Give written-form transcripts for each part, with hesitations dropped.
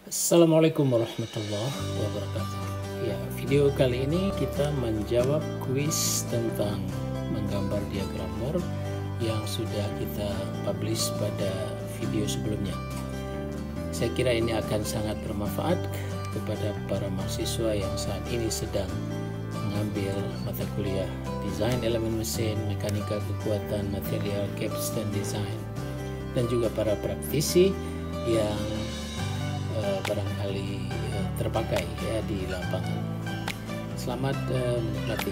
Assalamualaikum warahmatullahi wabarakatuh. Ya, video kali ini kita menjawab kuis tentang menggambar diagram Moore yang sudah kita publish pada video sebelumnya. Saya kira ini akan sangat bermanfaat kepada para mahasiswa yang saat ini sedang mengambil mata kuliah desain elemen mesin, mekanika kekuatan, material, capstone design, dan juga para praktisi yang barangkali terpakai ya di lapangan. Selamat menikmati.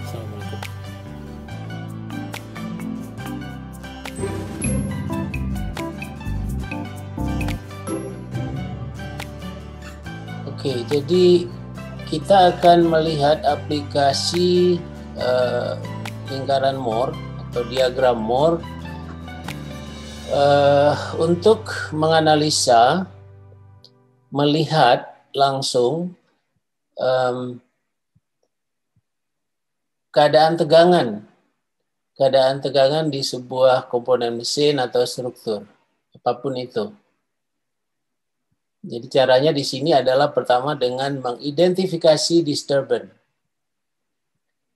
Assalamualaikum. Oke, jadi kita akan melihat aplikasi lingkaran Moore atau diagram Moore untuk menganalisa, melihat langsung keadaan tegangan di sebuah komponen mesin atau struktur, apapun itu. Jadi caranya di sini adalah pertama dengan mengidentifikasi disturbance.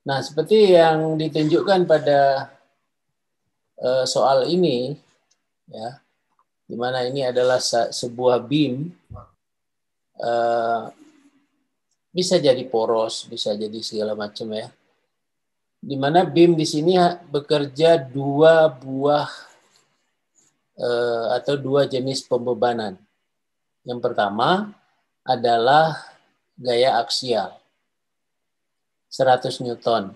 Nah, seperti yang ditunjukkan pada soal ini, ya, di mana ini adalah sebuah beam. Bisa jadi poros, bisa jadi segala macam ya. Di mana beam di sini bekerja dua buah atau dua jenis pembebanan. Yang pertama adalah gaya aksial, 100 Newton.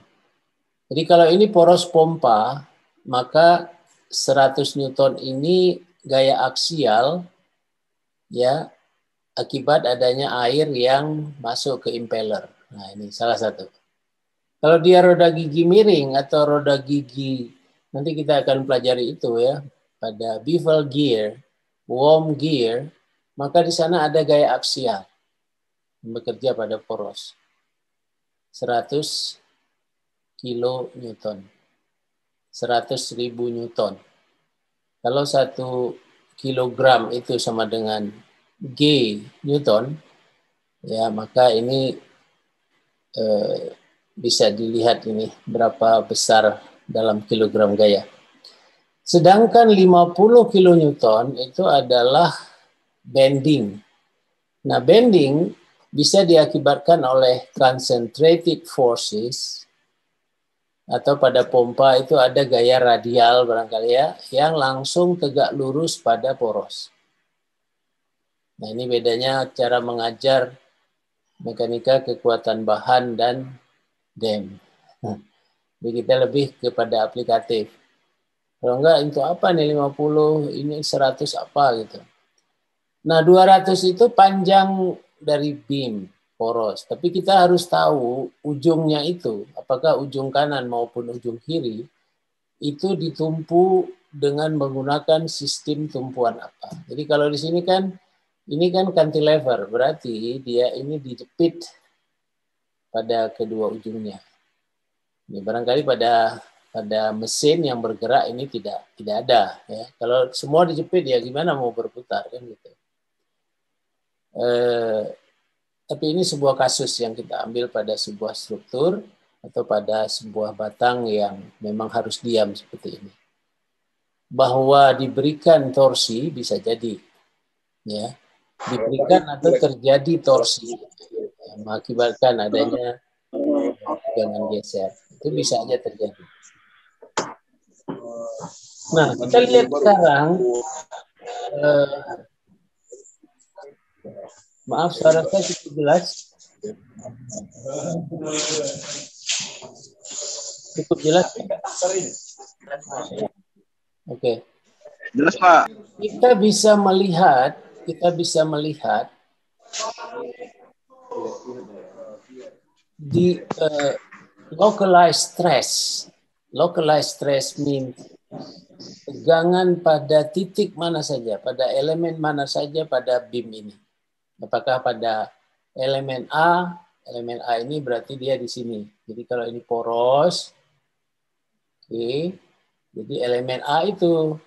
Jadi kalau ini poros pompa, maka 100 Newton ini gaya aksial ya, akibat adanya air yang masuk ke impeller. Nah, ini salah satu. Kalau dia roda gigi miring atau roda gigi, nanti kita akan pelajari itu ya, pada bevel gear, worm gear, maka di sana ada gaya aksial yang bekerja pada poros. 100 kilo Newton. 100.000 Newton. Kalau 1 kilogram itu sama dengan G Newton, ya maka ini bisa dilihat ini berapa besar dalam kilogram gaya. Sedangkan 50 kilonewton itu adalah bending. Nah, bending bisa diakibatkan oleh concentrated forces atau pada pompa itu ada gaya radial barangkali ya, yang langsung tegak lurus pada poros. Nah, ini bedanya cara mengajar mekanika kekuatan bahan dan DEM. Jadi kita lebih kepada aplikatif. Kalau enggak, itu apa nih 50, ini 100 apa gitu. Nah, 200 itu panjang dari beam poros. Tapi kita harus tahu ujungnya itu, apakah ujung kanan maupun ujung kiri, itu ditumpu dengan menggunakan sistem tumpuan apa. Jadi kalau di sini kan, ini kan cantilever, berarti dia ini dijepit pada kedua ujungnya. Ini barangkali pada mesin yang bergerak ini tidak ada ya. Kalau semua dijepit ya gimana mau berputar kan gitu. Tapi ini sebuah kasus yang kita ambil pada sebuah struktur atau pada sebuah batang yang memang harus diam seperti ini. Bahwa diberikan torsi bisa jadi ya. Diberikan atau terjadi torsi yang mengakibatkan adanya tegangan geser. Itu bisa aja terjadi. Nah, kita lihat sekarang. Maaf, suara saya cukup jelas. Cukup jelas. Oke. Jelas, Pak. Kita bisa melihat di localized stress. Localized stress means tegangan pada titik mana saja, pada elemen mana saja pada beam ini. Apakah pada elemen A ini berarti dia di sini. Jadi kalau ini poros, oke. Jadi elemen A itu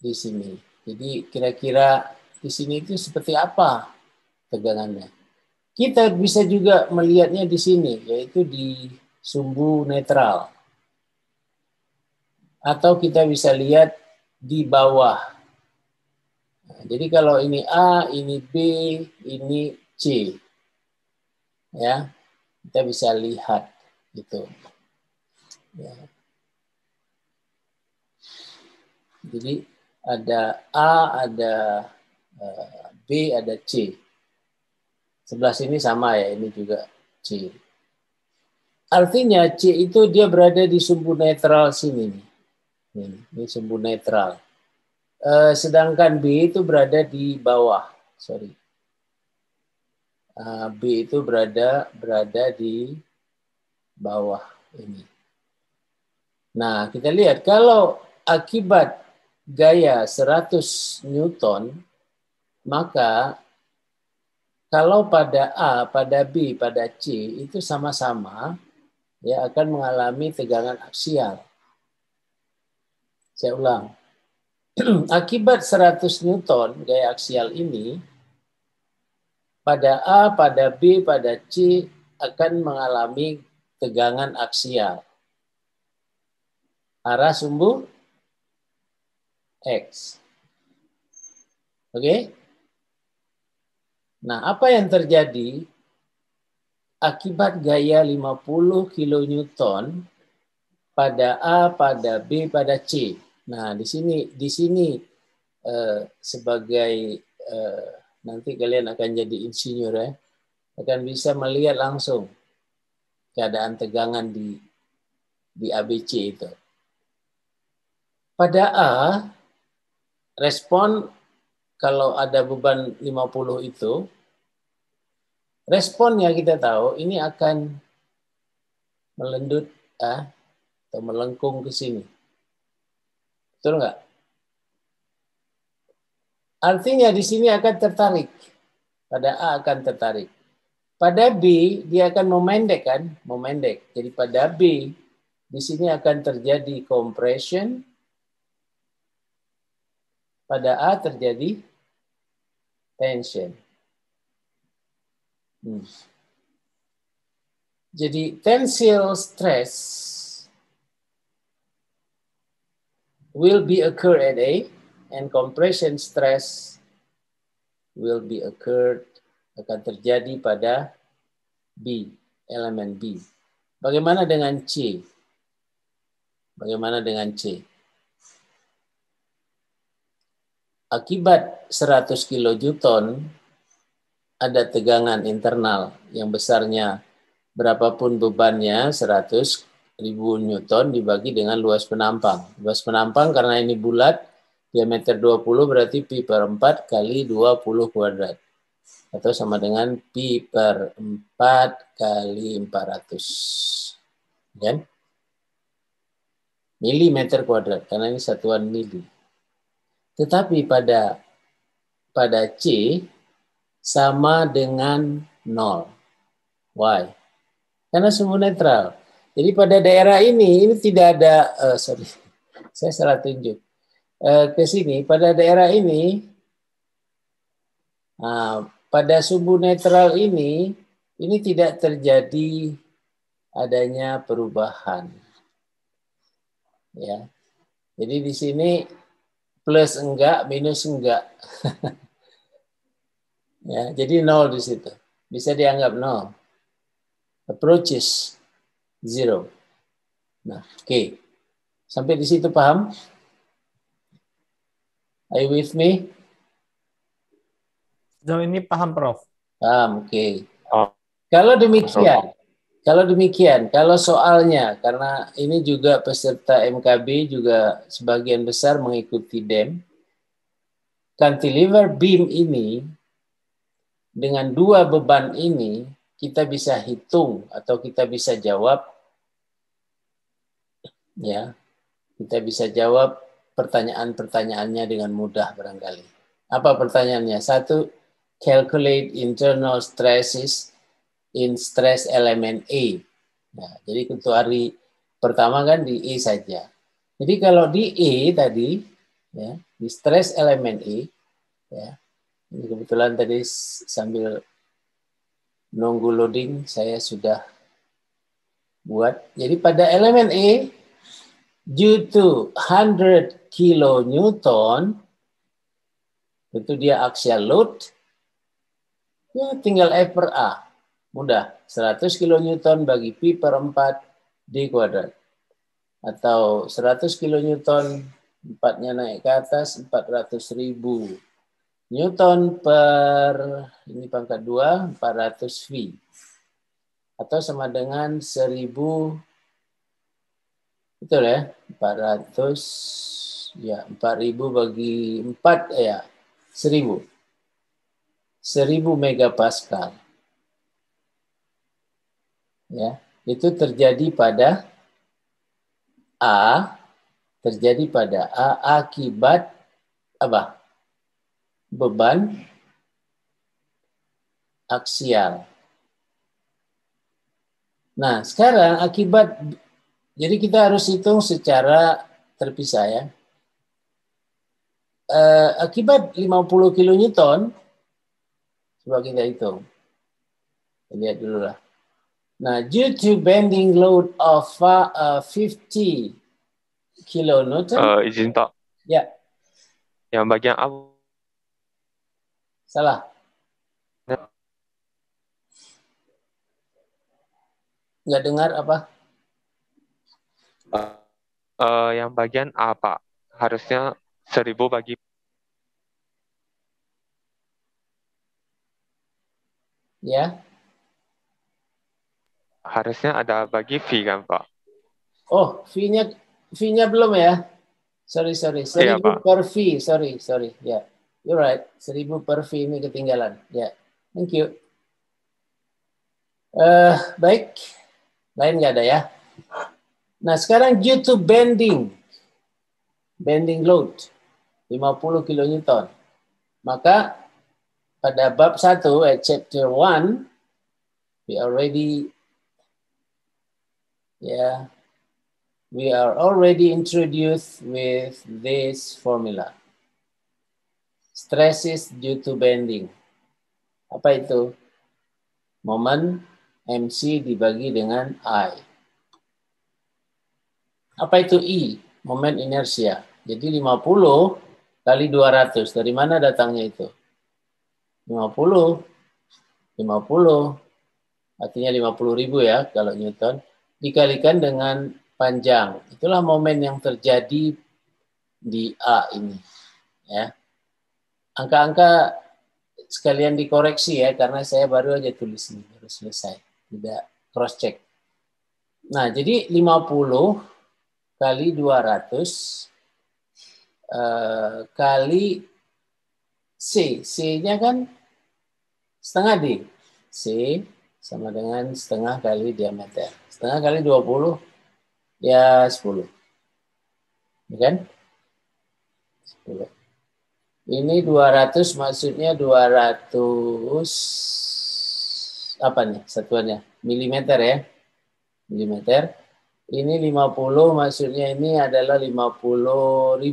di sini. Jadi kira-kira di sini itu seperti apa tegangannya. Kita bisa juga melihatnya di sini, yaitu di sumbu netral. Atau kita bisa lihat di bawah. Nah, jadi kalau ini A, ini B, ini C. Ya, kita bisa lihat gitu. Ya. Jadi ada A, ada B, ada C. Sebelah sini sama ya, ini juga C. Artinya C itu dia berada di sumbu netral sini. Ini sumbu netral. Sedangkan B itu berada di bawah. Sorry. B itu berada di bawah ini. Nah, kita lihat kalau akibat gaya 100 Newton, maka kalau pada A, pada B, pada C itu sama-sama ya akan mengalami tegangan aksial. Saya ulang. Akibat 100 Newton gaya aksial ini, pada A, pada B, pada C akan mengalami tegangan aksial. Arah sumbu X. Oke? Nah, apa yang terjadi akibat gaya 50 kilonewton pada A, pada B, pada C. Nah, di sini sebagai nanti kalian akan jadi insinyur ya, akan bisa melihat langsung keadaan tegangan di ABC itu. Pada A, respon kalau ada beban 50 itu, responnya kita tahu ini akan melendut atau melengkung ke sini. Betul nggak? Artinya di sini akan tertarik. Pada A akan tertarik. Pada B dia akan memendek kan? Memendek. Jadi pada B di sini akan terjadi compression. Pada A terjadi tension. Jadi tensile stress will be occur at A and compression stress will be occurred akan terjadi pada B, elemen B. Bagaimana dengan C? Bagaimana dengan C? Akibat 100 kilonewton ada tegangan internal yang besarnya berapapun bebannya 100 ribu newton dibagi dengan luas penampang. Luas penampang karena ini bulat, diameter 20 berarti pi per 4 kali 20 kuadrat. Atau sama dengan pi per 4 kali 400. Kan? Milimeter kuadrat, karena ini satuan mili. Tetapi pada C sama dengan 0. Why? Karena sumbu netral. Jadi pada daerah ini tidak ada, saya salah tunjuk. Ke sini, pada daerah ini, pada sumbu netral ini tidak terjadi adanya perubahan. Ya. Jadi di sini plus enggak, minus enggak. Ya, jadi 0 di situ. Bisa dianggap 0. Approaches 0. Nah, oke. Sampai di situ paham? Are you with me? Sejauh ini paham, Prof. Paham, oke. Kalau demikian, kalau soalnya, karena ini juga peserta MKB juga sebagian besar mengikuti DEM, cantilever beam ini dengan dua beban ini kita bisa hitung atau kita bisa jawab, ya, kita bisa jawab pertanyaan-pertanyaannya dengan mudah barangkali. Apa pertanyaannya? 1, calculate internal stresses in stress element A. Nah, jadi untuk hari pertama kan di E saja. Jadi kalau di E tadi, Ya, di stress elemen E, ya. Ini kebetulan tadi sambil nunggu loading saya sudah buat. Jadi pada elemen E, due to 100 kilonewton, itu dia axial load, ya tinggal F per A. Mudah, 100 kilonewton bagi Pi per 4 D kuadrat. Atau 100 kilonewton, 4-nya naik ke atas, 400.000 Newton per, ini pangkat 2, 400 V. Atau sama dengan 1000, betul ya, 400, ya 4000 bagi 4, ya 1000. 1000 megapascal. Ya, itu terjadi pada A, akibat apa? Beban aksial. Nah, sekarang jadi kita harus hitung secara terpisah ya. Akibat 50 kilonewton, coba kita hitung. Lihat dulu lah. Nah, due to bending load of 50 kilonewton. Izin Pak, Ya, yang bagian awal salah. Nggak dengar apa? yang bagian A Pak, harusnya 1000 bagi, Ya. harusnya ada bagi V kan Pak? Oh, V-nya belum ya? Sorry. Iya 1000 Pak. per V. Sorry. Ya, you're right. 1000 per V ini ketinggalan. Ya, thank you. Baik. Lain nggak ada ya? Nah, sekarang due to bending load 50 kilonewton. Maka pada bab 1 chapter 1 we are already introduced with this formula. Stresses due to bending. Apa itu? Moment MC dibagi dengan I. Apa itu I? Moment inersia. Jadi 50 kali 200. Dari mana datangnya itu? 50 artinya 50.000 ya kalau Newton, dikalikan dengan panjang. Itulah momen yang terjadi di A ini. Ya. Angka-angka sekalian dikoreksi ya, karena saya baru aja tulis ini, baru selesai. Tidak cross check. Nah, jadi 50 kali 200 kali C. C-nya kan setengah D. C sama dengan setengah kali diameter. Setengah kali 20, ya 10. Ya kan? 10. Ini 200 maksudnya 200 apa nih satuannya? Milimeter ya. Milimeter. Ini 50 maksudnya ini adalah 50.000.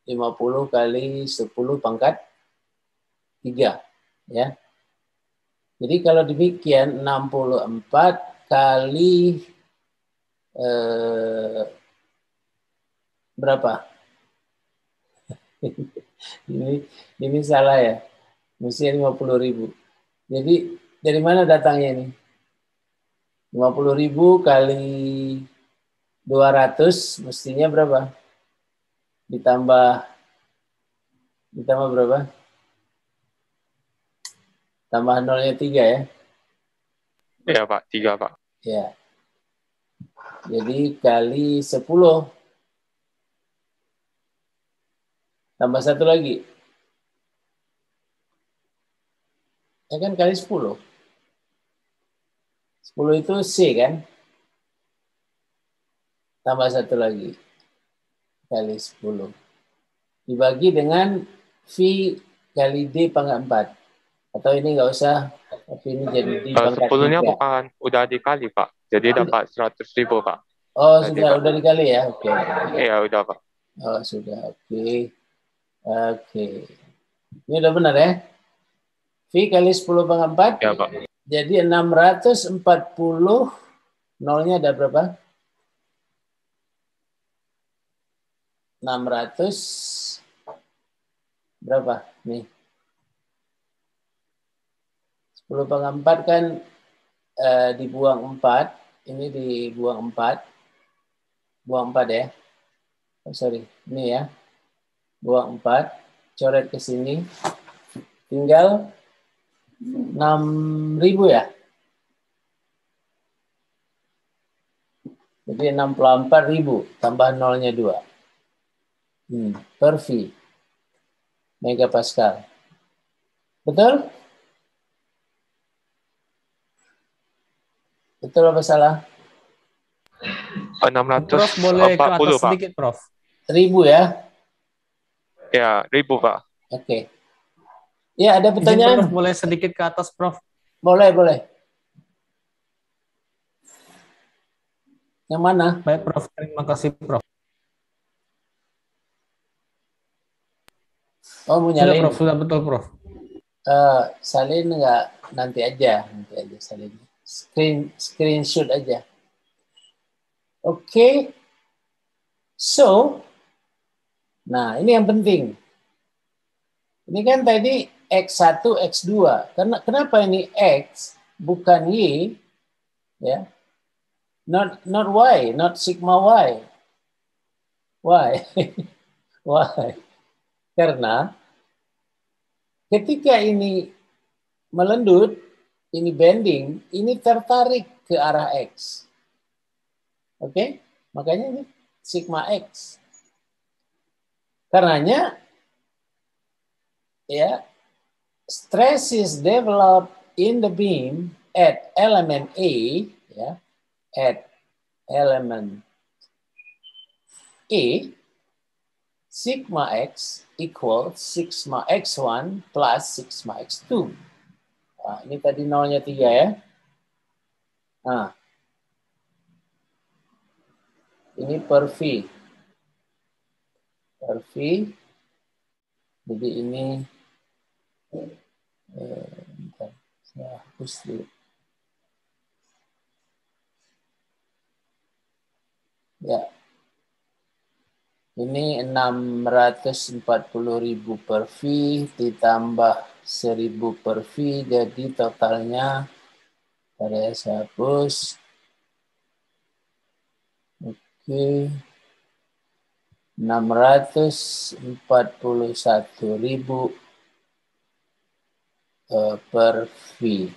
50 kali 10 pangkat 3. Ya. Jadi kalau demikian 64 kali berapa? ini salah ya. Mestinya 50.000. Jadi dari mana datangnya ini? 50.000 kali 200 mestinya berapa? Ditambah berapa? Tambah nolnya 3 ya. Iya Pak, 3 Pak. Ya. Jadi kali 10. Tambah 1 lagi. Ya kan kali 10. 10 itu C kan? Tambah 1 lagi. Kali 10. Dibagi dengan V kali D pangkat 4. Atau ini nggak usah, tapi ini jadi D pangkat 10-nya 3. bukan udah dikali Pak, jadi dapat 100.000 Pak. Oh, Tadi sudah Pak. dikali ya? Oke. Iya udah Pak. Oh, sudah. Oke. Oke. Ini udah benar ya? V kali 10⁴. Ya, Pak. Jadi 640, nolnya ada berapa? 600 berapa? Nih. 10⁴ kan dibuang 4. Ini dibuang 4. Buang 4 ya. Oh, sorry. Ini ya. Buang 4. Coret ke sini. Tinggal 6.000 ya. Jadi 64.000 tambah nolnya 2. Per V. Megapascal. Betul? Betul apa salah? 640, Prof, boleh ke atas Pak. sedikit, Prof. 1.000 ya? Ya, 1.000, Pak. Oke. Ya, ada Izin, pertanyaan? Prof, boleh sedikit ke atas, Prof. Boleh, boleh. Yang mana? Baik, Prof. Terima kasih, Prof. Oh, mau Sudah, nyalain. Prof. Sudah betul, Prof. Salin enggak? Nanti aja salin. Screenshot aja. Oke. So, nah ini yang penting. Ini kan tadi X1, X2. Kenapa ini X bukan Y? Ya. Not Y, not sigma Y. Why? Why? Karena ketika ini melendut, ini bending, ini tertarik ke arah X. Oke? Makanya ini sigma X. Karenanya ya, stress is developed in the beam at element A, ya, at element A, sigma X equals sigma X1 plus sigma X2. Nah, ini tadi nolnya 3 ya. Nah, ini per V. Per V. Jadi ini bentar, saya hapus dulu. Ya. Ini 640.000 per V ditambah 1.000 per V, jadi totalnya saya hapus. Oke. 641.000 per V.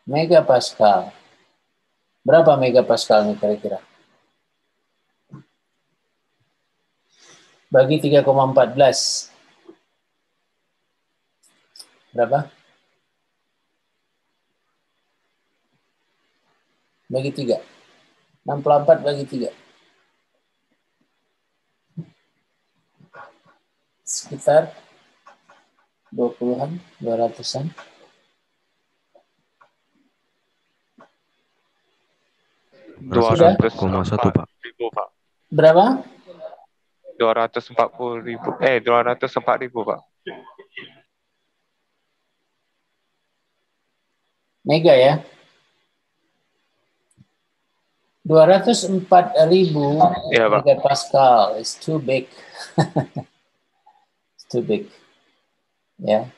Megapascal. Berapa megapascal nih kira-kira? Bagi 3,14. Berapa? Bagi 3. 64 bagi 3. Sekitar 20-an, 200-an. 204.1, Pak. Berapa? 204.000, Pak. Mega ya. 204.000 Ya, Pak. megapascal is too big. It's too big. Ya.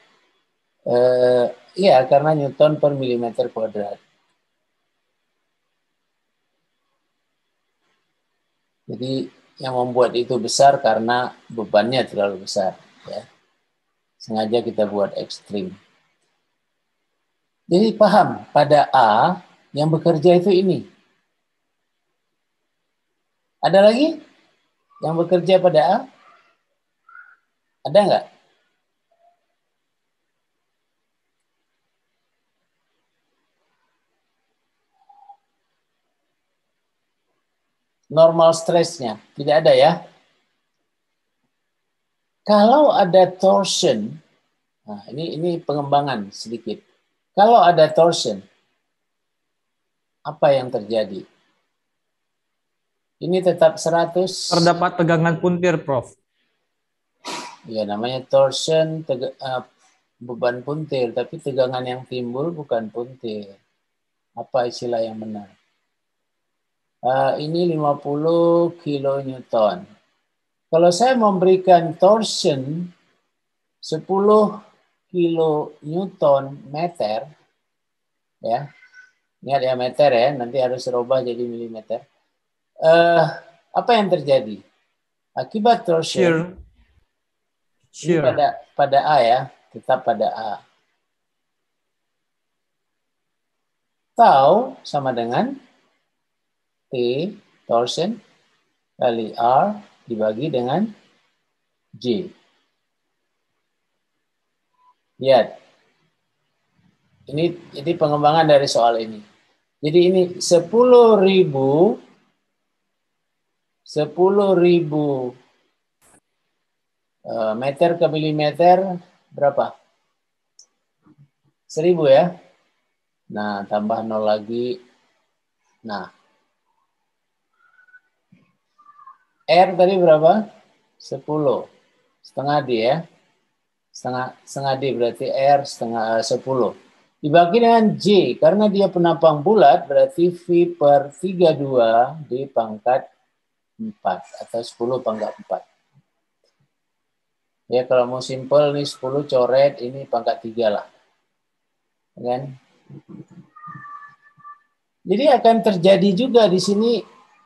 Iya, karena Newton per milimeter kuadrat. Jadi yang membuat itu besar karena bebannya terlalu besar. Ya. Sengaja kita buat ekstrim. Jadi paham, pada A yang bekerja itu ini. Ada lagi yang bekerja pada A? Ada nggak? Normal stressnya tidak ada ya. Kalau ada torsion, nah ini pengembangan sedikit. Kalau ada torsion, apa yang terjadi? Ini tetap 100. Terdapat tegangan puntir, Prof. Ya, namanya torsion, beban puntir, tapi tegangan yang timbul bukan puntir. Apa istilah yang benar? Ini 50 kilonewton. Kalau saya memberikan torsion 10 kilonewton meter, ya, ingat ya meter ya, nanti harus rubah jadi milimeter. Apa yang terjadi? Akibat torsion, ini Shear. pada A ya, tetap pada A. Tau sama dengan T torsion kali R dibagi dengan J. Lihat, ini pengembangan dari soal ini. Jadi ini 10.000 meter ke milimeter berapa? 1000 ya. Nah, tambah 0 lagi. Nah, R tadi berapa? 10. Setengah D ya. Setengah D berarti R setengah 10. Dibagi dengan J, karena dia penampang bulat, berarti V per 32 D pangkat 4, atau 10 pangkat 4. Ya, kalau mau simpel nih 10 coret, ini pangkat 3 lah. Kan? Jadi akan terjadi juga di sini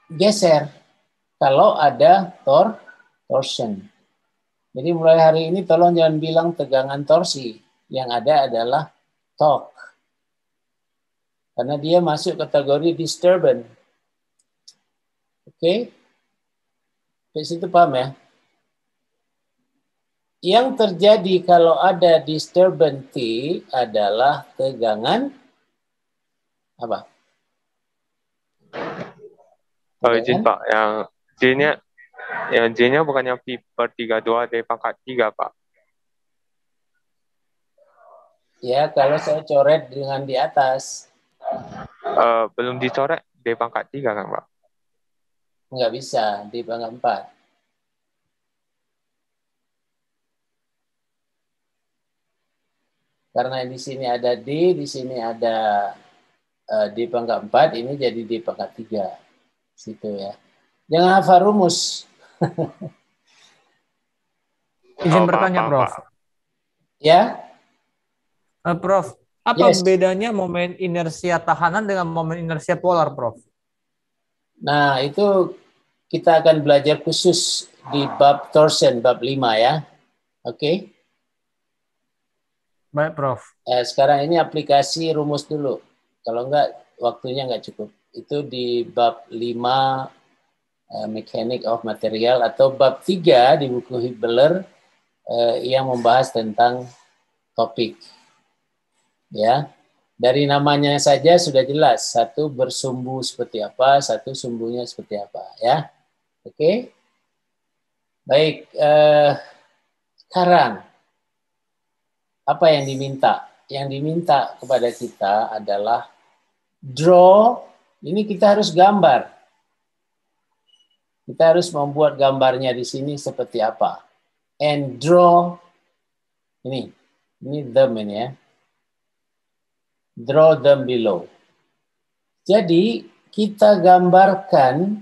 geser kalau ada torsion. Jadi mulai hari ini tolong jangan bilang tegangan torsi. Yang ada adalah torque. Karena dia masuk kategori disturbance. Oke? Di situ paham ya? Yang terjadi kalau ada disturbance T adalah tegangan apa? Izin Pak, yang J-nya bukannya V per 32 D pangkat 3 Pak. Ya, kalau saya coret dengan di atas. Belum dicoret D pangkat 3 kan Pak? Nggak bisa, di pangkat 4. Karena di sini ada D, di sini ada D pangkat 4, ini jadi D pangkat 3. Situ ya. Jangan hafal rumus. Izin bertanya, Paham, Prof. Pak. Ya? Prof, apa Yes. bedanya momen inersia tahanan dengan momen inersia polar, Prof? Nah, itu kita akan belajar khusus di bab torsion, bab 5 ya. Oke? Baik, Prof. Sekarang ini aplikasi rumus dulu. Kalau enggak, waktunya enggak cukup. Itu di bab 5 Mechanic of Material, atau bab 3 di buku Hibbeler yang membahas tentang topik. Ya, dari namanya saja sudah jelas. Satu bersumbu seperti apa, satu sumbunya seperti apa. Ya, oke. Baik, sekarang apa yang diminta? Yang diminta kepada kita adalah draw. Ini kita harus gambar. Kita harus membuat gambarnya di sini seperti apa. And draw. Ini them ini ya. Draw them below. Jadi kita gambarkan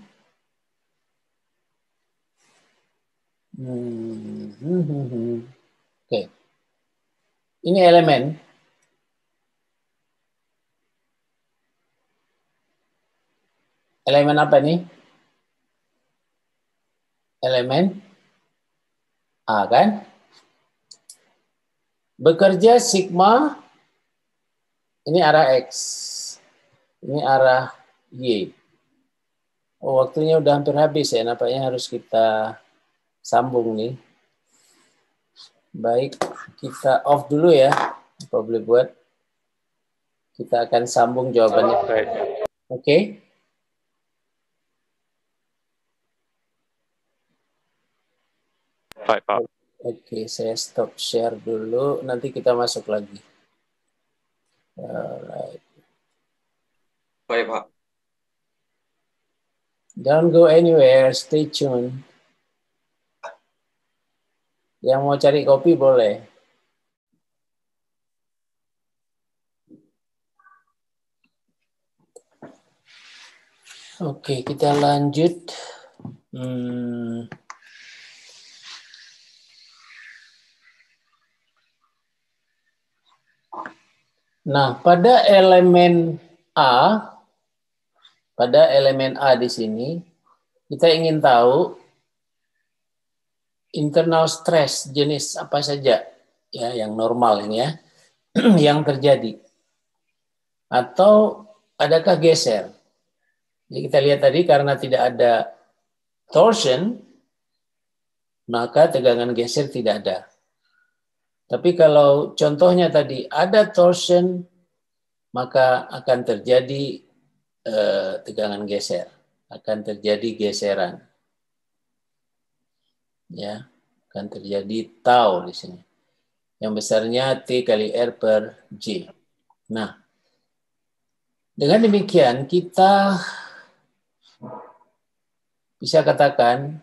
Oke. Ini elemen. Elemen apa nih? Elemen A kan? Bekerja sigma, ini arah X. Ini arah Y. Oh, waktunya udah hampir habis ya. Nampaknya harus kita sambung nih. Baik, kita off dulu ya. Apa boleh buat? Kita akan sambung jawabannya. Oke? Baik, Pak. Oke, saya stop share dulu. Nanti kita masuk lagi. Alright. Baik, Pak. Don't go anywhere. Stay tuned. Yang mau cari kopi boleh. Oke, kita lanjut. Nah, pada elemen A di sini, kita ingin tahu internal stress jenis apa saja ya yang normal ini ya yang terjadi. Atau adakah geser? Jadi kita lihat tadi karena tidak ada torsion, maka tegangan geser tidak ada. Tapi kalau contohnya tadi ada torsion, maka akan terjadi tegangan geser, akan terjadi geseran. Ya, akan terjadi tau di sini. Yang besarnya T kali R per J. Nah, dengan demikian kita bisa katakan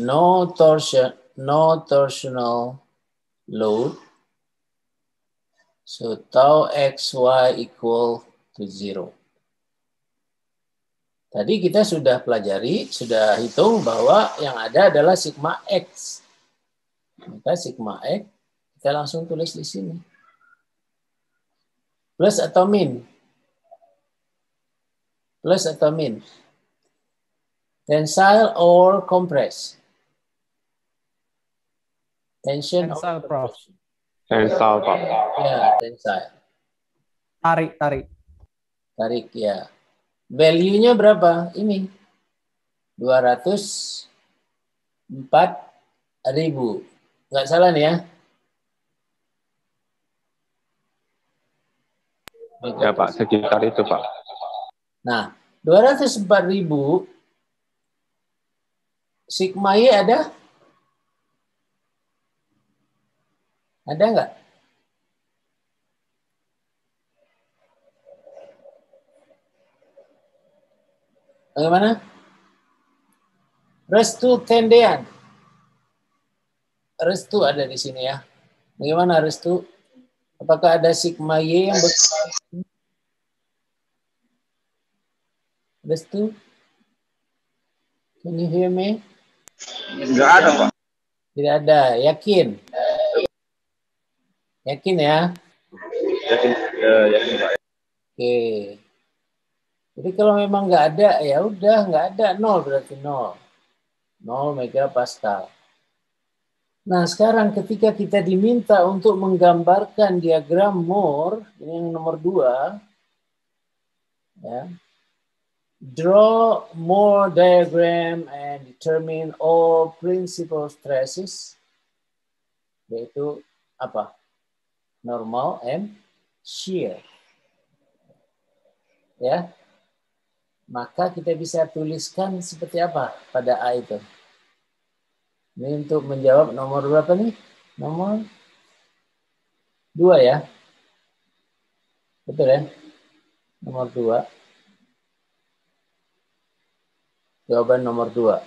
no torsional load, so tau XY equal to 0. Tadi kita sudah pelajari, sudah hitung bahwa yang ada adalah sigma X. Maka sigma X kita langsung tulis di sini. Plus atau min? Plus atau min? Tensile or compress? Tension Tensile, or Prof. compression? Tensile, Pak. Ya, tensile. Tarik. Ya. Value-nya berapa? Ini. 204.000. Nggak salah nih ya? Ya, Pak. Sekitar itu, Pak. Nah, 204.000 sigma Y ada? Ada nggak? Bagaimana? Restu tendean. Restu ada di sini ya. Bagaimana restu? Apakah ada sigma Y yang besar? Restu? Can you hear me? Enggak ada, Pak. Tidak ada. Yakin? Yakin ya? Yakin, Pak. Oke. Jadi kalau memang nggak ada, ya udah nggak ada. Nol berarti nol. 0 megapascal. Nah, sekarang ketika kita diminta untuk menggambarkan diagram Moore, ini yang nomor 2, ya, draw Moore diagram and determine all principal stresses, yaitu apa? Normal and shear. Ya, maka kita bisa tuliskan seperti apa pada A itu. Ini untuk menjawab nomor berapa nih? Nomor 2 ya. Betul ya? Nomor 2. Jawaban nomor 2.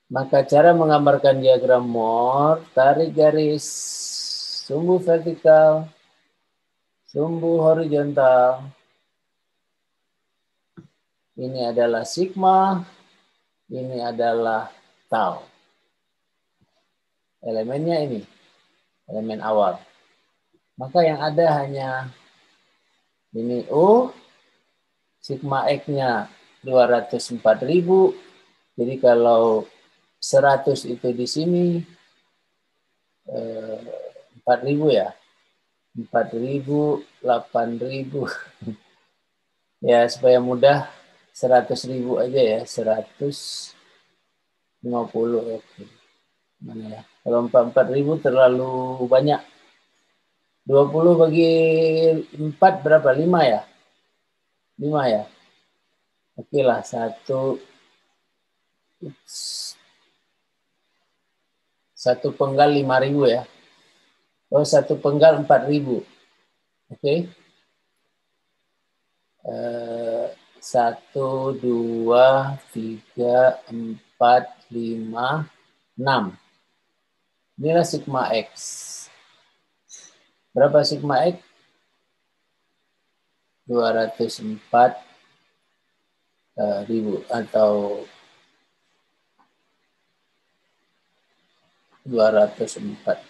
Maka cara menggambarkan diagram Moore, tarik garis sumbu vertikal, sumbu horizontal. Ini adalah sigma, ini adalah tau. Elemennya ini, elemen awal. Maka yang ada hanya ini U, sigma X-nya 204.000. Jadi kalau 100 itu di sini 4.000 ya. 4.000, 8.000. Ya supaya mudah 100.000 aja ya. 150. Oke. Mana ya? Kalau 4.000 terlalu banyak. 20 bagi 4 berapa? 5 ya? 5 ya? Oke lah, 1 penggal 5.000 ya. Oh, 1 penggal 4.000. Oke. 1, 2, 3, 4, 5, 6. Inilah sigma X. Berapa sigma X? 204.000 atau 204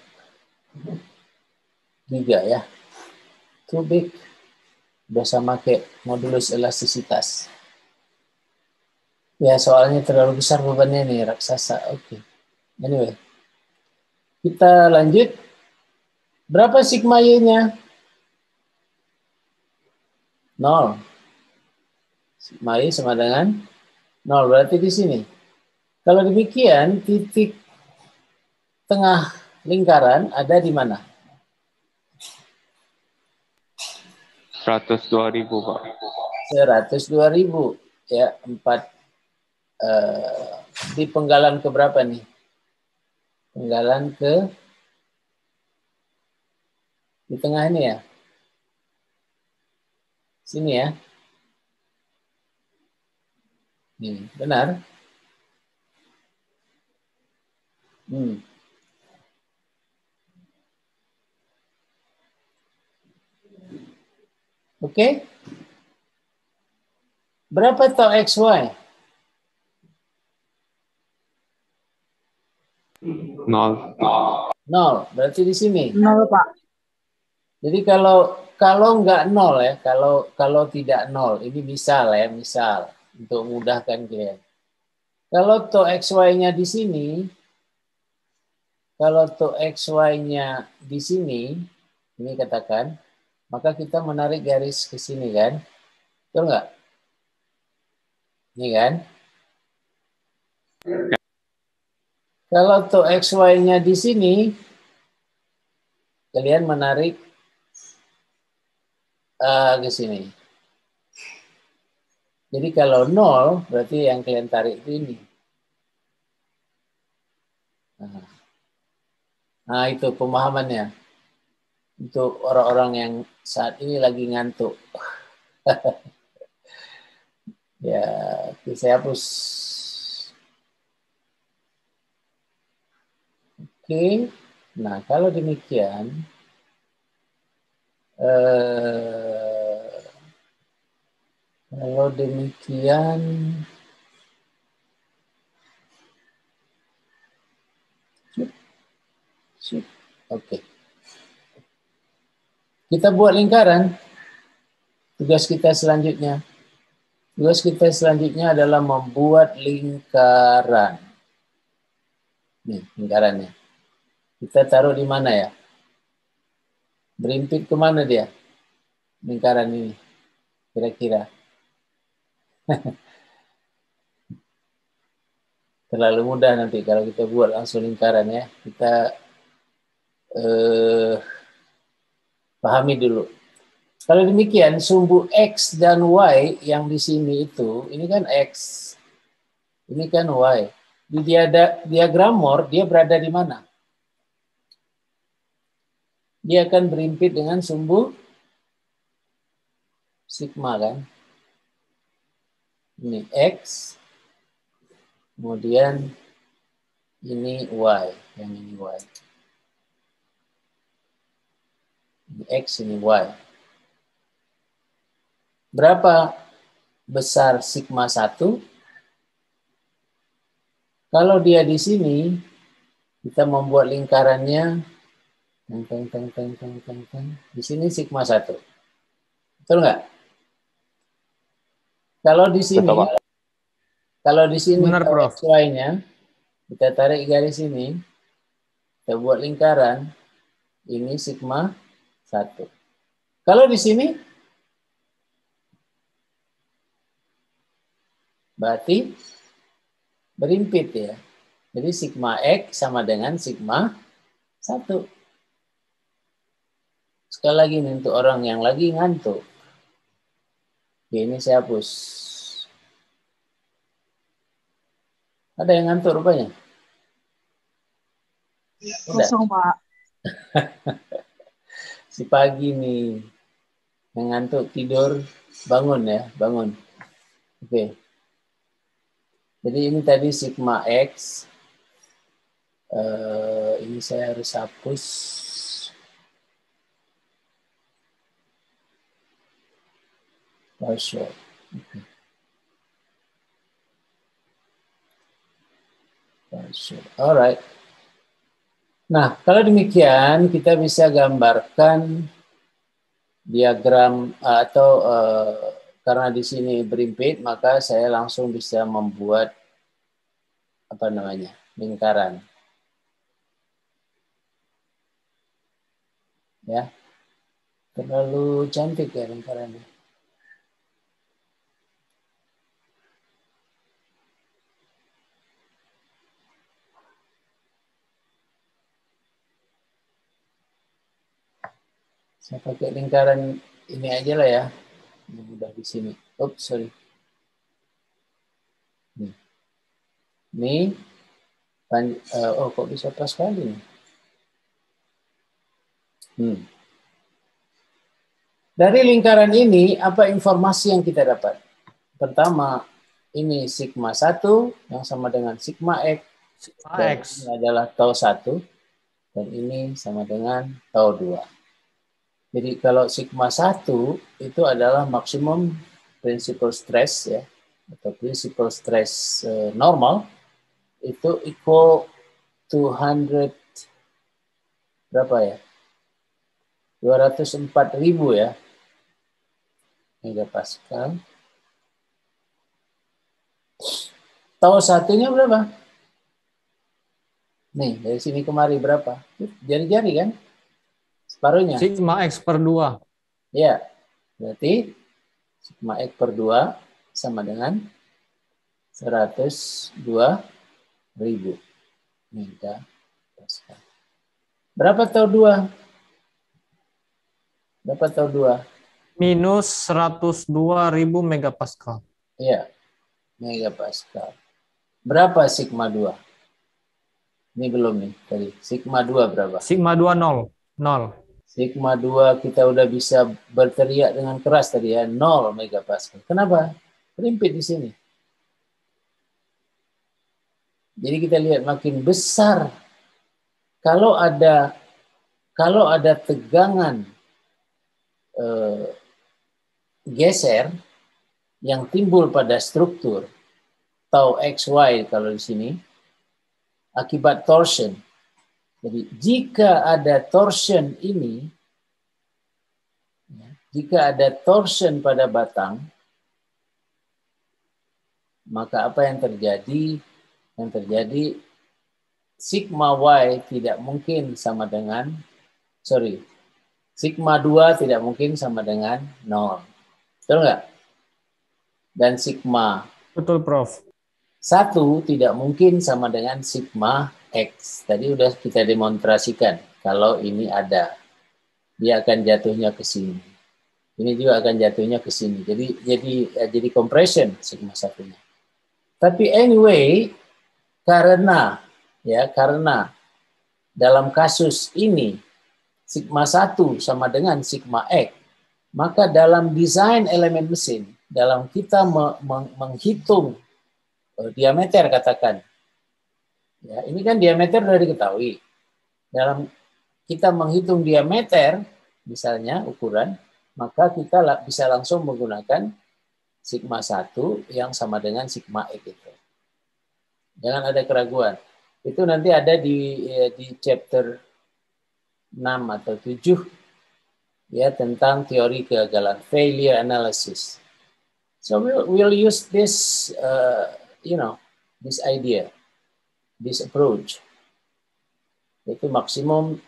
giga ya. Too big. Udah sama kayak modulus elastisitas. Ya soalnya terlalu besar bebannya nih raksasa. Oke. Anyway. Kita lanjut. Berapa sigma Y-nya? 0. Sigma Y sama dengan 0. Berarti di sini. Kalau demikian, titik tengah lingkaran ada di mana? 102.000, Pak. 102.000. Ya, 4. Di penggalan ke berapa nih? Penggalan ke di tengah ini ya. Sini ya. Nih, benar. Oke. Berapa tau XY? 0. 0. Berarti di sini. 0, Pak. Jadi kalau nggak 0 ya, kalau tidak 0, ini misal ya, misal untuk memudahkan kalian. Kalau tau XY-nya di sini, kalau tau XY-nya di sini, ini katakan, maka kita menarik garis ke sini kan? Betul nggak? Ini kan? Kalau tau XY-nya di sini, kalian menarik ke sini. Jadi kalau 0, berarti yang kalian tarik itu ini. Nah, itu pemahamannya. Untuk orang-orang yang saat ini lagi ngantuk. Ya, saya hapus. Oke. Nah, kalau demikian, oke. Kita buat lingkaran. Tugas kita selanjutnya adalah membuat lingkaran. Nih, lingkarannya. Kita taruh di mana ya? Berimpit kemana dia? Lingkaran ini. Kira-kira. Terlalu mudah nanti kalau kita buat langsung lingkaran ya. Kita pahami dulu. Kalau demikian, sumbu X dan Y yang di sini itu, ini kan X, ini kan Y. Di diagram Moore, dia berada di mana? Dia akan berimpit dengan sumbu sigma kan? Ini X, kemudian ini Y, yang ini Y. Ini X, ini Y. Berapa besar sigma 1? Kalau dia di sini, kita membuat lingkarannya, di sini sigma 1. Betul nggak? Kalau di sini, Benar, Prof. XY-nya, kita tarik garis ini, kita buat lingkaran, ini sigma 1. Kalau di sini, berarti berimpit ya. Jadi sigma X sama dengan sigma 1. Sekali lagi nih, untuk orang yang lagi ngantuk. Oke, ini saya hapus. Ada yang ngantuk rupanya? Kosong, Pak. Si pagi nih, yang ngantuk tidur, bangun ya, bangun. Oke. Jadi ini tadi sigma X Ini saya harus hapus. Partial. Alright. Nah, kalau demikian kita bisa gambarkan diagram atau karena di sini berimpit, maka saya langsung bisa membuat apa namanya, lingkaran. Ya, terlalu cantik ya lingkarannya. Saya pakai lingkaran ini aja lah ya. Ini mudah di sini. Oops, sorry. Ini oh kok bisa pas sekali nih. Dari lingkaran ini apa informasi yang kita dapat? Pertama, ini sigma 1 yang sama dengan sigma X. Sigma Dan X. ini adalah tau 1 dan ini sama dengan tau 2. Jadi kalau sigma 1 itu adalah maksimum principal stress ya, atau principal stress normal, itu equal to 100 berapa ya? 204.000 ya megapascal. Tau satunya berapa? Nih, dari sini kemari berapa? Jari-jari kan? Separuhnya. Sigma X per 2. Ya, berarti sigma X per 2 sama dengan 102.000 megapascal. Berapa tau 2? Berapa tau 2? Minus 102.000 megapascal. Iya, megapascal. Berapa sigma 2? Ini belum nih tadi. Sigma 2 berapa? Sigma 2 0. 0. Sigma 2 kita udah bisa berteriak dengan keras tadi ya, 0 megapascal. Kenapa? Berimpit di sini. Jadi kita lihat makin besar. Kalau ada tegangan geser yang timbul pada struktur tau XY kalau di sini akibat torsion. Jadi jika ada torsion ini, jika ada torsion pada batang, maka apa yang terjadi? Yang terjadi sigma Y tidak mungkin sama dengan, sigma 2 tidak mungkin sama dengan 0. Betul nggak? Dan sigma Betul, Prof. 1 tidak mungkin sama dengan sigma X. Tadi udah kita demonstrasikan. Kalau ini ada, dia akan jatuhnya ke sini. Ini juga akan jatuhnya ke sini. Jadi compression sigma 1-nya. Tapi anyway, karena dalam kasus ini sigma 1 sama dengan sigma X, maka dalam desain elemen mesin, dalam kita menghitung diameter katakan, ya ini kan diameter sudah diketahui. Dalam kita menghitung diameter, misalnya ukuran, maka kita bisa langsung menggunakan sigma 1 yang sama dengan sigma X itu. Jangan ada keraguan. Itu nanti ada di chapter 6 atau 7 ya tentang teori kegagalan, failure analysis. So we'll use this this idea, this approach. Itu maksimum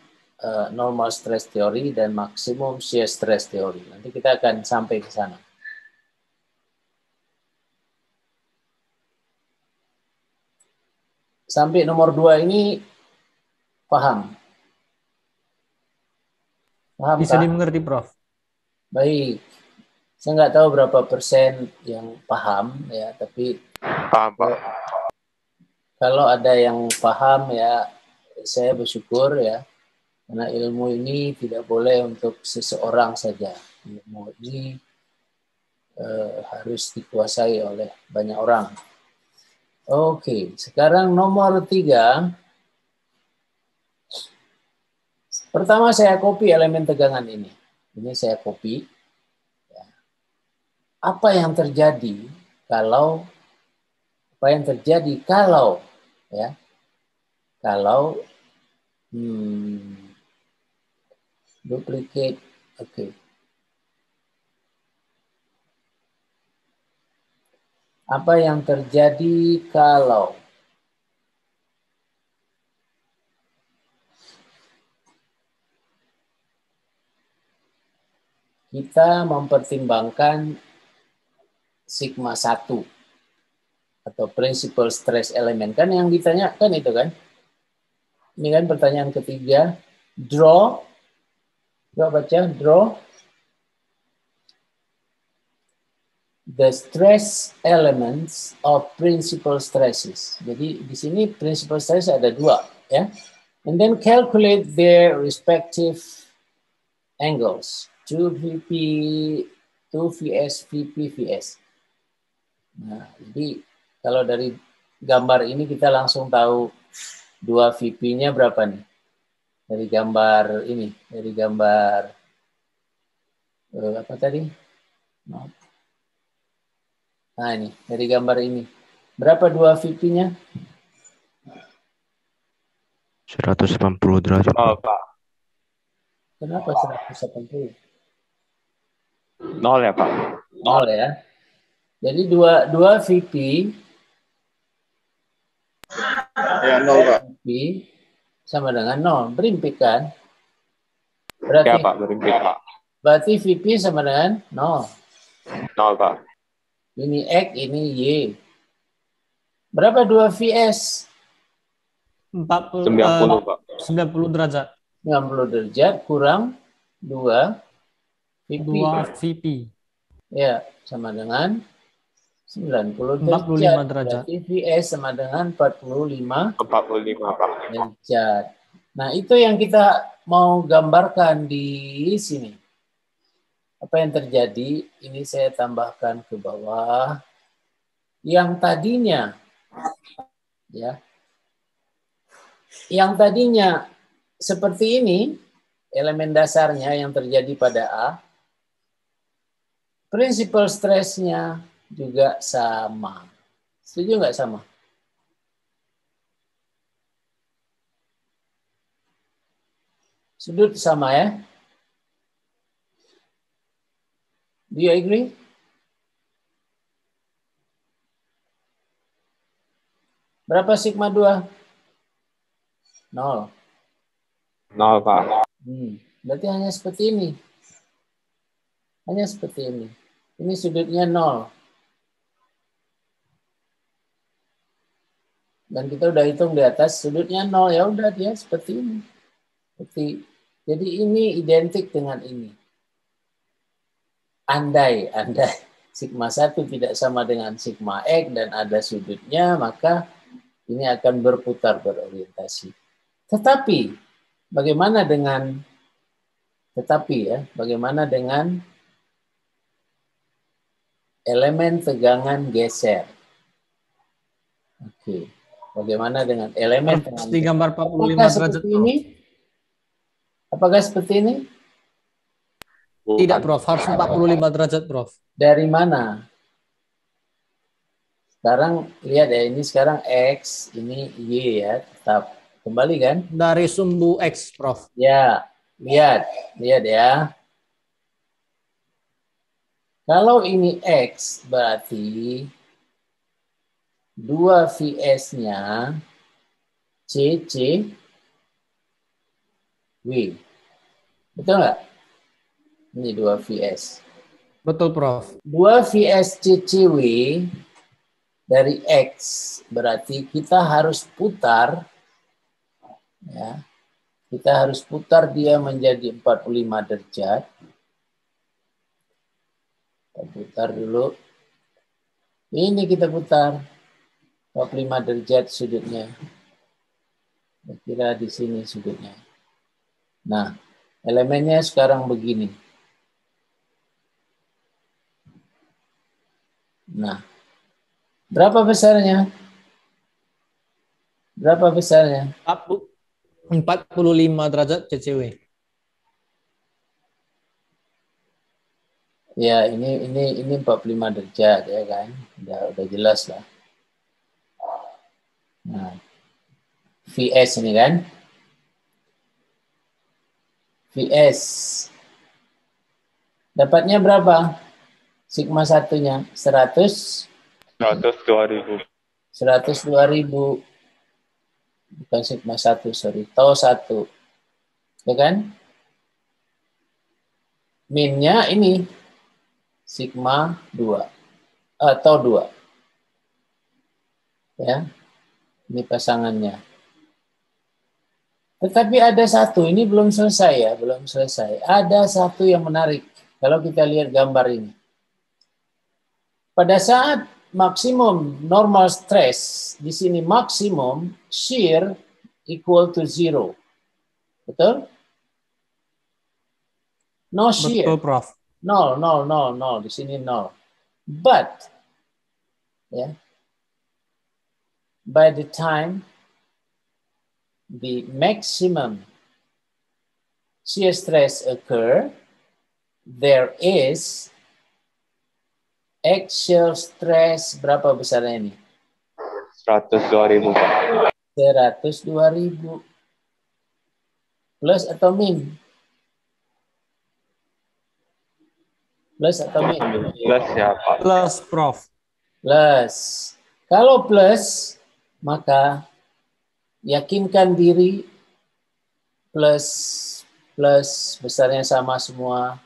normal stress theory dan maksimum shear stress theory. Nanti kita akan sampai ke sana. Sampai nomor 2 ini paham? Paham Bisa Kak? dimengerti, Prof. Baik. Saya nggak tahu berapa persen yang paham ya, tapi Paham, Pak. kalau ada yang paham ya, saya bersyukur ya. Karena ilmu ini tidak boleh untuk seseorang saja. Ilmu ini harus dikuasai oleh banyak orang. Oke, sekarang nomor 3. Pertama saya copy elemen tegangan ini. Ini saya copy. Apa yang terjadi kalau ya kalau duplicate, oke. Apa yang terjadi kalau kita mempertimbangkan sigma 1 atau principal stress element? Kan yang ditanyakan itu kan. Ini kan pertanyaan ketiga. Draw. Coba baca. Draw the stress elements of principal stresses. Jadi di sini principal stress ada 2. Ya. And then calculate their respective angles. 2VP, 2VS, VP, VS. Nah, jadi kalau dari gambar ini kita langsung tahu 2 VP-nya berapa nih? Dari gambar ini, dari gambar apa tadi? Nah ini, dari gambar ini. Berapa 2 VP-nya? 180 derajat. Oh, Pak. Kenapa 180? 0 ya, Pak. 0 ya. Jadi 2 VP Ya, 0, Pak. VP sama dengan 0. Berimpik kan? Berarti, Ya, Pak. Berimpit, Pak. berarti VP sama dengan 0. 0, Pak. Ini X, ini Y. Berapa 2 VS? 90, Pak. 90 derajat. 90 derajat kurang 2 VP. 2 VP. Ya, sama dengan 90 45 derajat. Berarti VS sama dengan 45 45, Pak. derajat. Nah, itu yang kita mau gambarkan di sini. Apa yang terjadi? Ini saya tambahkan ke bawah. Yang tadinya, ya, yang tadinya seperti ini, elemen dasarnya yang terjadi pada A, prinsipal stresnya juga sama. Setuju nggak sama? Sudut sama ya? Do you agree? Berapa sigma 2? 0. 0, Pak. Berarti hanya seperti ini. Hanya seperti ini. Ini sudutnya 0. Dan kita udah hitung di atas sudutnya 0, ya udah dia seperti ini. Jadi ini identik dengan ini. Andai sigma 1 tidak sama dengan sigma X dan ada sudutnya, maka ini akan berputar berorientasi. Tetapi bagaimana dengan elemen tegangan geser? Oke. Bagaimana dengan elemen tegangan Di gambar 45 derajat. Apakah seperti ini? Tidak, Prof. Harus 45 derajat, Prof. Dari mana? Sekarang lihat ya, ini sekarang X, ini Y ya, tetap. Kembali kan? Dari sumbu X, Prof. Ya, lihat ya. Kalau ini X, berarti 2 VS-nya CC W. Betul nggak? Ini 2 VS. Betul, Prof. 2 VS CCW dari X berarti kita harus putar, ya, kita harus putar dia menjadi 45 derajat. Kita putar dulu. Ini kita putar 45 derajat sudutnya. Kira-kira di sini sudutnya. Nah, elemennya sekarang begini. Nah, berapa besarnya? 45 derajat CCW. Ya, ini 45 derajat ya kan. Udah jelas lah. Nah, VS ini kan. VS. Dapatnya berapa? Sigma satunya 100 102.000. 102.000. Bukan sigma 1, sorry. Tau 1. Ya kan? Minnya ini sigma 2. Atau 2. Ya. Ini pasangannya. Tetapi ada satu, ini belum selesai ya, belum selesai. Ada satu yang menarik. Kalau kita lihat gambar ini. Pada saat maksimum normal stress, di sini maksimum shear equal to 0. Betul? No shear. Betul, Prof. Nol. Di sini nol. But, yeah, by the time the maximum shear stress occur, there is axial stress, berapa besarnya ini? 102.000, Pak. 102.000. Plus atau min? Plus atau min? Plus ya, Pak. Plus, Prof. Plus. Kalau plus, maka yakinkan diri plus besarnya sama semua.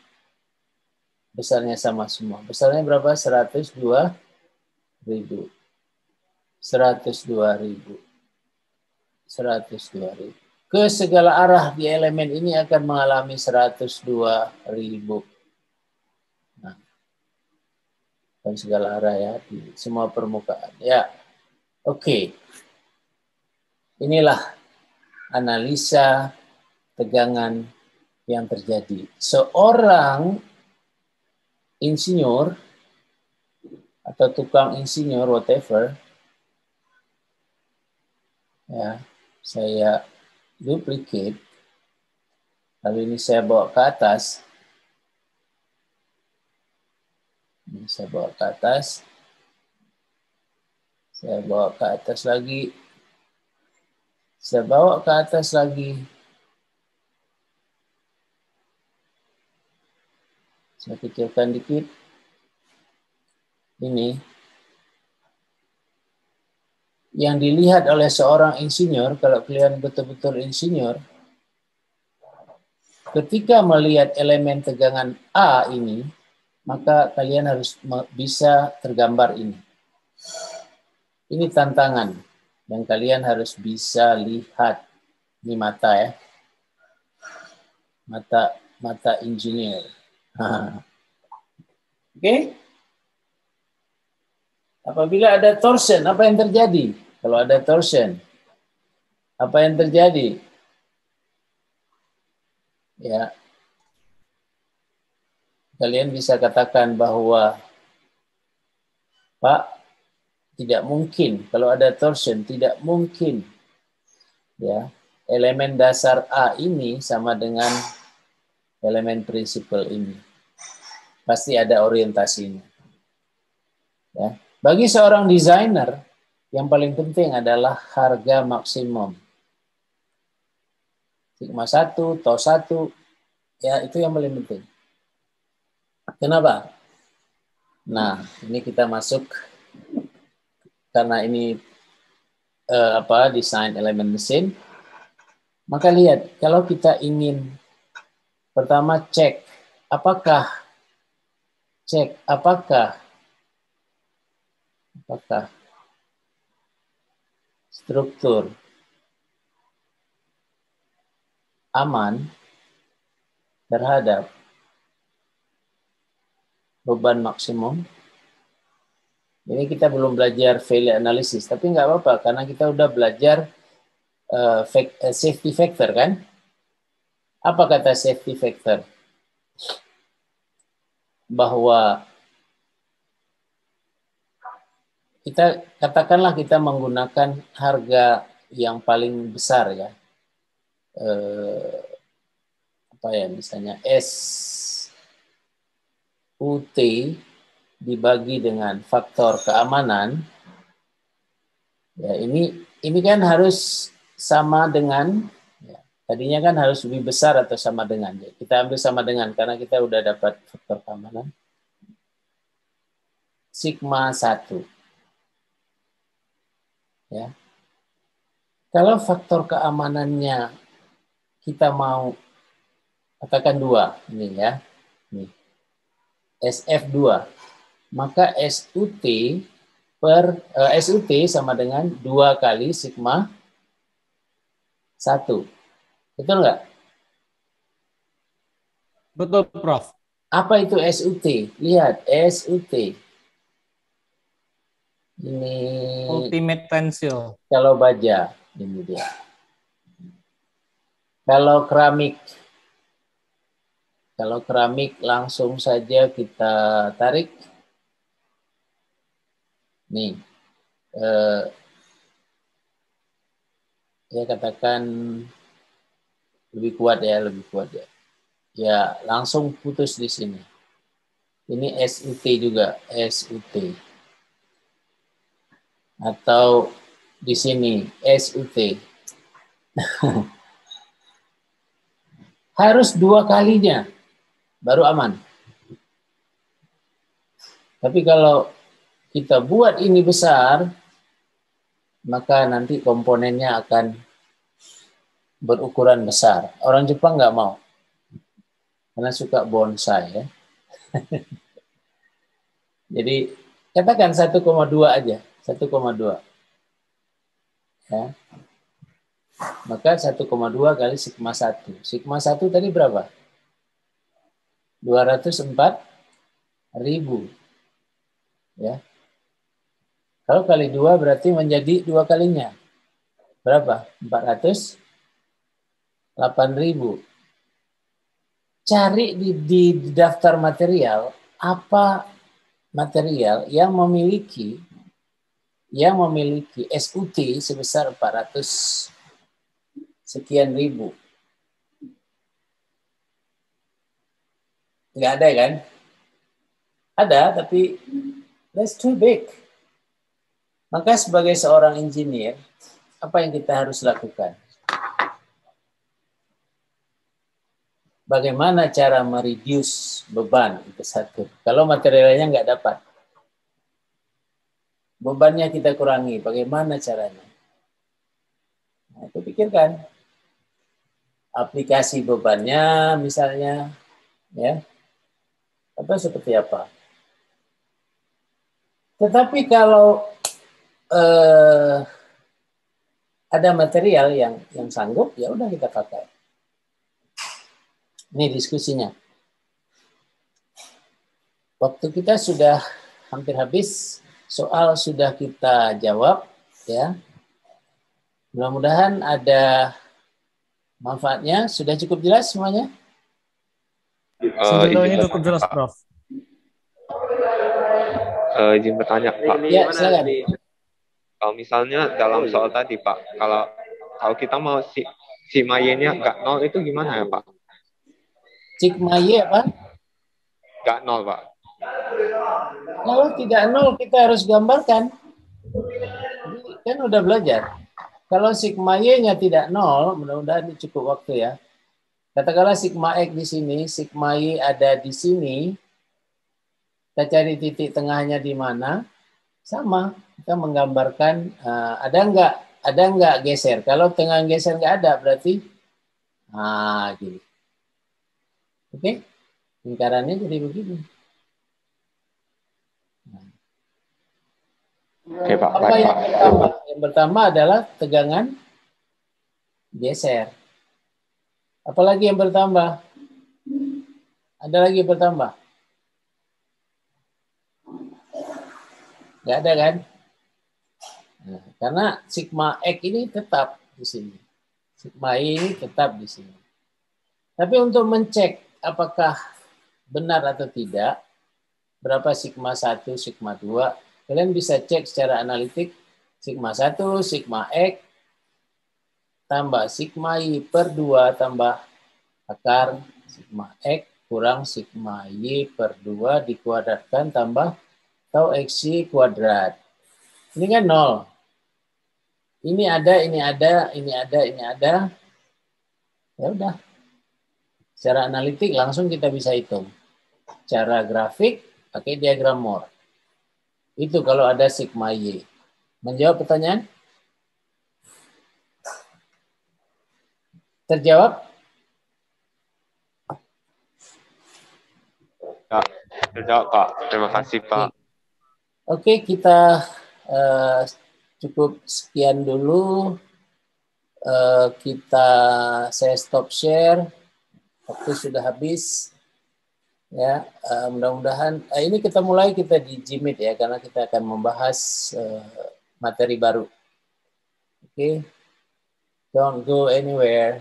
Besarnya sama semua. Besarnya berapa? 102.000. 102.000. Ke segala arah di elemen ini akan mengalami 102.000. Nah, dan segala arah ya di semua permukaan. Ya, oke. Inilah analisa tegangan yang terjadi. Seorang insinyur atau tukang insinyur whatever, ya, saya duplicate, lalu ini saya bawa ke atas. Ini saya bawa ke atas. Saya bawa ke atas lagi. Saya bawa ke atas lagi. Saya kecilkan dikit. Ini. Yang dilihat oleh seorang insinyur, kalau kalian betul-betul insinyur, ketika melihat elemen tegangan A ini, maka kalian harus bisa tergambar ini. Ini tantangan yang kalian harus bisa lihat. Ini mata ya. Mata engineer. Oke? Apabila ada torsion, apa yang terjadi? Kalau ada torsion, apa yang terjadi? Ya. Kalian bisa katakan bahwa Pak, tidak mungkin kalau ada torsion, tidak mungkin ya elemen dasar A ini sama dengan elemen prinsipal ini. Pasti ada orientasinya. Ya. Bagi seorang desainer, yang paling penting adalah harga maksimum. Sigma 1, tau 1, ya itu yang paling penting. Kenapa? Nah, ini kita masuk karena ini desain elemen mesin. Maka lihat, kalau kita ingin pertama cek apakah struktur aman terhadap beban maksimum. Ini kita belum belajar failure analysis, tapi nggak apa-apa karena kita udah belajar safety factor kan? Apa kata safety factor? Bahwa kita katakanlah kita menggunakan harga yang paling besar ya. Misalnya S UT dibagi dengan faktor keamanan, ya ini kan harus sama dengan, ya, tadinya kan harus lebih besar atau sama dengan. Ya, kita ambil sama dengan karena kita udah dapat faktor keamanan. Sigma 1. Ya. Kalau faktor keamanannya kita mau katakan 2, ini ya. Nih. SF2, maka SUT sama dengan 2 kali sigma 1. Betul nggak? Betul, Prof. Apa itu SUT? Lihat, SUT. Ini Ultimate tensile. kalau baja, ini dia. Kalau keramik langsung saja kita tarik. Nih, ya katakan lebih kuat ya. Ya, langsung putus di sini. Ini SUT juga, SUT. Atau di sini, SUT. Harus 2 kalinya, baru aman. Tapi kalau kita buat ini besar, maka nanti komponennya akan berukuran besar. Orang Jepang nggak mau, karena suka bonsai ya. Jadi katakan 1,2 aja, 1,2. Ya. Maka 1,2 kali sigma 1. Sigma 1 tadi berapa? 204.000. Ya. Kalau kali 2 berarti menjadi 2 kalinya. Berapa? 408.000. Cari di daftar material apa material yang memiliki SUT sebesar 400 sekian ribu. Nggak ada kan? Ada, tapi that's too big. Maka sebagai seorang engineer, apa yang kita harus lakukan? Bagaimana cara mereduce beban itu satu. Kalau materialnya nggak dapat, bebannya kita kurangi. Bagaimana caranya? Nah, itu pikirkan. Aplikasi bebannya misalnya, ya, atau seperti apa. Tetapi kalau ada material yang sanggup, ya udah kita pakai. Ini diskusinya. Waktu kita sudah hampir habis, soal sudah kita jawab, ya. Mudah-mudahan ada manfaatnya. Sudah cukup jelas semuanya? Sejauh ini cukup jelas, Prof. Izin bertanya, Pak. Ya, silakan. Kalau misalnya dalam soal tadi, Pak, kalau kita mau sigma Y-nya nggak 0 itu gimana ya, Pak? Sigma Y apa? Nggak 0, Pak. Kalau tidak 0 kita harus gambarkan. Kan udah belajar. Kalau sigma Y-nya tidak 0, mudah-mudahan ini cukup waktu ya. Katakanlah sigma X di sini, sigma Y ada di sini. Kita cari titik tengahnya di mana. Sama, kita menggambarkan ada nggak geser. Kalau tengah geser nggak ada, berarti gini. Oke? Lingkarannya jadi begini. Oke, Pak. Apa yang pertama? Yang pertama adalah tegangan geser. Apalagi yang bertambah? Ada lagi yang bertambah? Nggak ada kan? Nah, karena sigma X ini tetap di sini. Sigma Y ini tetap di sini. Tapi untuk mencek apakah benar atau tidak, berapa sigma 1, sigma 2, kalian bisa cek secara analitik sigma 1, sigma X, tambah sigma Y per 2 tambah akar sigma X kurang sigma Y per 2 dikuadratkan tambah tau XY kuadrat. Ini kan 0. Ini ada, ini ada, ini ada, ini ada. Ya udah. Secara analitik langsung kita bisa hitung. Cara grafik pakai diagram Moore. Itu kalau ada sigma Y. Menjawab pertanyaan? Terjawab? Ya, terjawab Pak. Terima kasih Pak. Oke, kita cukup sekian dulu. Saya stop share. Waktu sudah habis. Ya, mudah-mudahan ini kita di Gmeet ya, karena kita akan membahas materi baru. Oke, don't go anywhere.